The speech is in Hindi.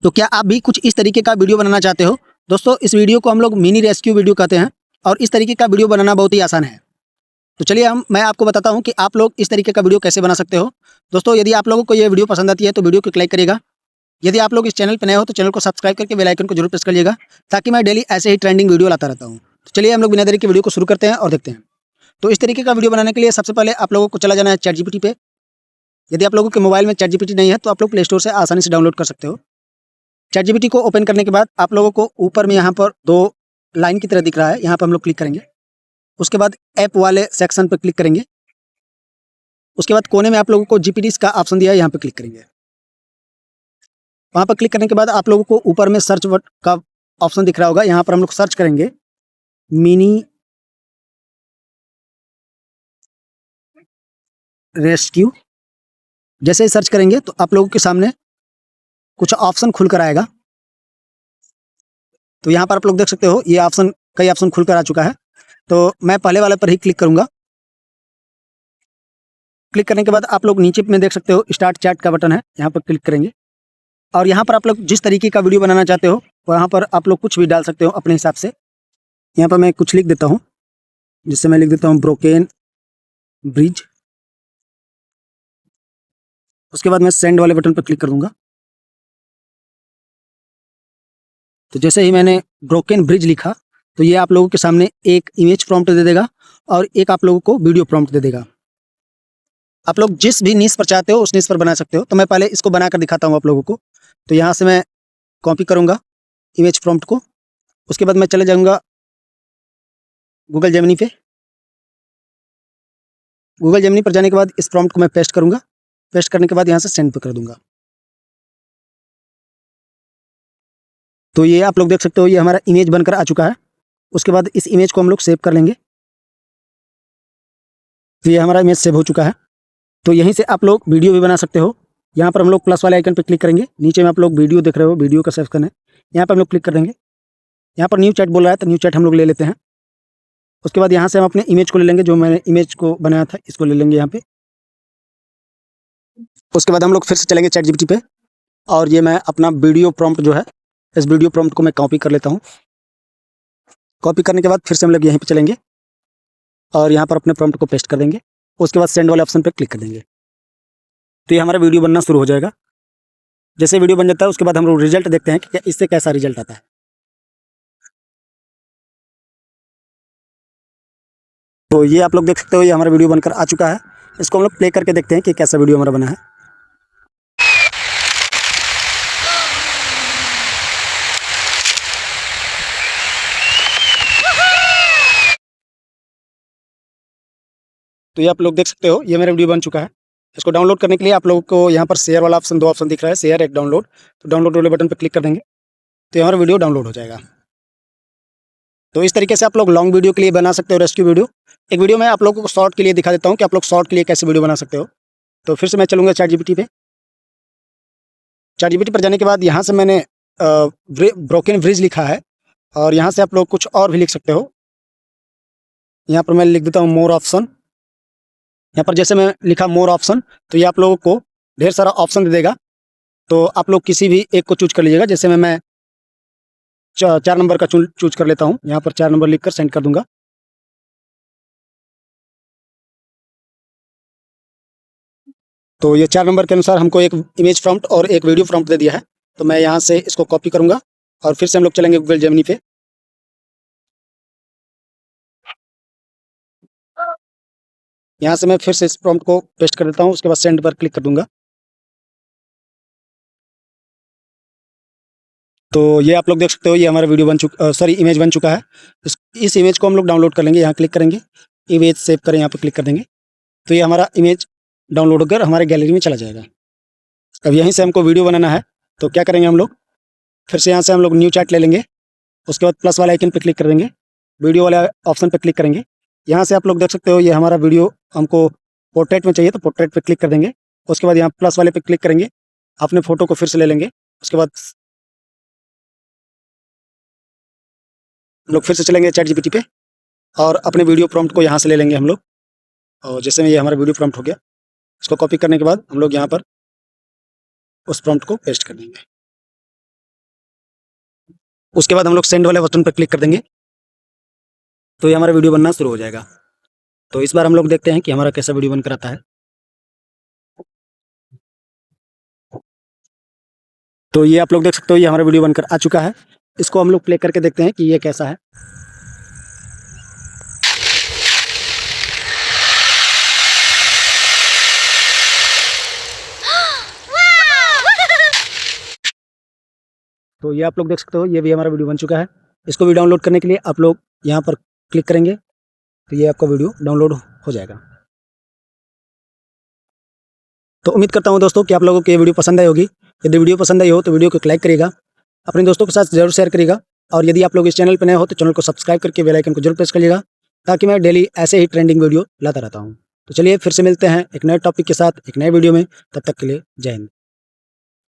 तो क्या आप भी कुछ इस तरीके का वीडियो बनाना चाहते हो? दोस्तों इस वीडियो को हम लोग मिनी रेस्क्यू वीडियो कहते हैं और इस तरीके का वीडियो बनाना बहुत ही आसान है। तो चलिए मैं आपको बताता हूँ कि आप लोग इस तरीके का वीडियो कैसे बना सकते हो। दोस्तों यदि आप लोगों को ये वीडियो पसंद आती है तो वीडियो को लाइक करिएगा। यदि आप लोग इस चैनल पर नए हो तो चैनल को सब्सक्राइब करके बेल आइकन को जरूर प्रेस करिएगा ताकि मैं डेली ऐसे ही ट्रेंडिंग वीडियो लाता रहता हूँ। तो चलिए हम लोग बिना देरी के वीडियो को शुरू करते हैं और देखते हैं। तो इस तरीके का वीडियो बनाने के लिए सबसे पहले आप लोगों को चला जाना है ChatGPT पे। यदि आप लोगों के मोबाइल में ChatGPT नहीं है तो आप लोग प्ले स्टोर से आसानी से डाउनलोड कर सकते हो। ChatGPT को ओपन करने के बाद आप लोगों को ऊपर में यहाँ पर 2 लाइन की तरह दिख रहा है, यहाँ पर हम लोग क्लिक करेंगे। उसके बाद ऐप वाले सेक्शन पर क्लिक करेंगे। उसके बाद कोने में आप लोगों को GPTs का ऑप्शन दिया है, यहाँ पर क्लिक करेंगे। वहाँ पर क्लिक करने के बाद आप लोगों को ऊपर में सर्च का ऑप्शन दिख रहा होगा, यहाँ पर हम लोग सर्च करेंगे मिनी रेस्क्यू। जैसे ही सर्च करेंगे तो आप लोगों के सामने कुछ ऑप्शन खुलकर आएगा। तो यहाँ पर आप लोग देख सकते हो ये ऑप्शन, कई ऑप्शन खुलकर आ चुका है। तो मैं पहले वाले पर ही क्लिक करूंगा। क्लिक करने के बाद आप लोग नीचे में देख सकते हो स्टार्ट चैट का बटन है, यहाँ पर क्लिक करेंगे और यहाँ पर आप लोग जिस तरीके का वीडियो बनाना चाहते हो वहाँ पर आप लोग कुछ भी डाल सकते हो अपने हिसाब से। यहाँ पर मैं कुछ लिख देता हूँ, जिससे मैं लिख देता हूँ ब्रोकन ब्रिज। उसके बाद मैं सेंड वाले बटन पर क्लिक कर दूंगा। तो जैसे ही मैंने ब्रोकन ब्रिज लिखा तो ये आप लोगों के सामने एक इमेज प्रॉम्प्ट दे देगा और एक आप लोगों को वीडियो प्रॉम्प्ट दे देगा। आप लोग जिस भी निश पर चाहते हो उस निश पर बना सकते हो। तो मैं पहले इसको बनाकर दिखाता हूँ आप लोगों को। तो यहाँ से मैं कॉपी करूँगा इमेज प्रॉम्प्ट को। उसके बाद मैं चले जाऊँगा गूगल जेमिनी पे। गूगल जेमिनी पर जाने के बाद इस प्रॉम्प्ट को मैं पेस्ट करूँगा। पेस्ट करने के बाद यहाँ से सेंड पे कर दूंगा। तो ये आप लोग देख सकते हो ये हमारा इमेज बनकर आ चुका है। उसके बाद इस इमेज को हम लोग सेव कर लेंगे। तो ये हमारा इमेज सेव हो चुका है। तो यहीं से आप लोग वीडियो भी बना सकते हो। यहाँ पर हम लोग प्लस वाले आइकन पर क्लिक करेंगे। नीचे में आप लोग वीडियो देख रहे हो, वीडियो का सेक्शन है, यहाँ पर हम लोग क्लिक कर देंगे। यहाँ पर न्यू चैट बोल रहा है तो न्यू चैट हम लोग ले लेते हैं। उसके बाद यहाँ से हम अपने इमेज को ले लेंगे, जो मैंने इमेज को बनाया था इसको ले लेंगे यहाँ पे। उसके बाद हम लोग फिर से चलेंगे ChatGPT पे और ये मैं अपना वीडियो प्रॉम्प्ट जो है, इस वीडियो प्रॉम्प्ट को मैं कॉपी कर लेता हूँ। कॉपी करने के बाद फिर से हम लोग यहीं पे चलेंगे और यहाँ पर अपने प्रॉम्प्ट को पेस्ट कर देंगे। उसके बाद सेंड वाले ऑप्शन पे क्लिक कर देंगे। तो ये हमारा वीडियो बनना शुरू हो जाएगा। जैसे वीडियो बन जाता है उसके बाद हम लोग रिजल्ट देखते हैं कि इससे कैसा रिजल्ट आता है। तो ये आप लोग देख सकते हो ये हमारा वीडियो बनकर आ चुका है। इसको हम लोग प्ले करके देखते हैं कि कैसा वीडियो हमारा बना है। तो ये आप लोग देख सकते हो ये मेरा वीडियो बन चुका है। इसको डाउनलोड करने के लिए आप लोगों को यहाँ पर शेयर वाला ऑप्शन, 2 ऑप्शन दिख रहा है, शेयर एक डाउनलोड। तो डाउनलोड वाले बटन पर क्लिक कर देंगे तो हमारा वीडियो डाउनलोड हो जाएगा। तो इस तरीके से आप लोग लॉन्ग वीडियो के लिए बना सकते हो रेस्क्यू वीडियो। एक वीडियो में आप लोगों को शॉर्ट के लिए दिखा देता हूँ कि आप लोग शॉर्ट के लिए कैसे वीडियो बना सकते हो। तो फिर से मैं चलूँगा ChatGPT पे। ChatGPT पर जाने के बाद यहाँ से मैंने ब्रोकन ब्रिज लिखा है और यहाँ से आप लोग कुछ और भी लिख सकते हो। यहाँ पर मैं लिख देता हूँ मोर ऑप्शन। यहाँ पर जैसे मैं लिखा मोर ऑप्शन तो ये आप लोगों को ढेर सारा ऑप्शन दे देगा। तो आप लोग किसी भी एक को चूज कर लीजिएगा। जैसे मैं 4 नंबर का चूज कर लेता हूँ। यहाँ पर 4 नंबर लिखकर सेंड कर दूंगा। तो ये 4 नंबर के अनुसार हमको एक इमेज प्रॉम्प्ट और एक वीडियो प्रॉम्प्ट दे दिया है। तो मैं यहाँ से इसको कॉपी करूंगा और फिर से हम लोग चलेंगे गूगल जेमिनी पे। यहाँ से मैं फिर से इस प्रॉम्प्ट को पेस्ट कर देता हूँ। उसके बाद सेंड पर क्लिक कर दूंगा। तो ये आप लोग देख सकते हो ये हमारा वीडियो बन चुका, सॉरी इमेज बन चुका है। इस इमेज को हम लोग डाउनलोड कर लेंगे। यहाँ क्लिक करेंगे, इमेज सेव करें, यहाँ पर क्लिक कर देंगे तो ये हमारा इमेज डाउनलोड होकर हमारे गैलरी में चला जाएगा। अब यहीं से हमको वीडियो बनाना है तो क्या करेंगे हम लोग, फिर से यहाँ से हम लोग न्यू चैट ले लेंगे। उसके बाद प्लस वाले आइकन पर क्लिक कर देंगे, वीडियो वाले ऑप्शन पर क्लिक करेंगे। यहाँ से आप लोग देख सकते हो ये हमारा वीडियो हमको पोर्ट्रेट में चाहिए तो पोर्ट्रेट पर क्लिक कर देंगे। उसके बाद यहाँ प्लस वाले पे क्लिक करेंगे, अपने फोटो को फिर से ले लेंगे। उसके बाद हम लोग फिर से चलेंगे ChatGPT पे और अपने वीडियो प्रॉम्प्ट को यहाँ से ले लेंगे हम लोग। और जैसे में ये हमारा वीडियो प्रॉम्प्ट हो गया, इसको कॉपी करने के बाद हम लोग यहाँ पर उस प्रॉम्प्ट को पेस्ट कर देंगे। उसके बाद हम लोग सेंड वाले बटन पर क्लिक कर देंगे तो ये हमारा वीडियो बनना शुरू हो जाएगा। तो इस बार हम लोग देखते हैं कि हमारा कैसा वीडियो बनकर आता है। तो ये आप लोग देख सकते हो, ये हमारा वीडियो बनकर आ चुका है। इसको हम लोग प्ले करके देखते हैं कि ये कैसा है। तो ये आप लोग देख सकते हो, ये भी हमारा वीडियो बन चुका है। इसको भी डाउनलोड करने के लिए आप लोग यहाँ पर क्लिक करेंगे तो ये आपका वीडियो डाउनलोड हो जाएगा। तो उम्मीद करता हूँ दोस्तों कि आप लोगों को ये वीडियो पसंद आई होगी। यदि वीडियो पसंद आई हो तो वीडियो को लाइक करिएगा, अपने दोस्तों के साथ जरूर शेयर करिएगा, और यदि आप लोग इस चैनल पर नए हो तो चैनल को सब्सक्राइब करके बेल आइकन को जरूर प्रेस करिएगा, ताकि मैं डेली ऐसे ही ट्रेंडिंग वीडियो लाता रहता हूँ। तो चलिए फिर से मिलते हैं एक नए टॉपिक के साथ एक नए वीडियो में। तब तक के लिए जय हिंद।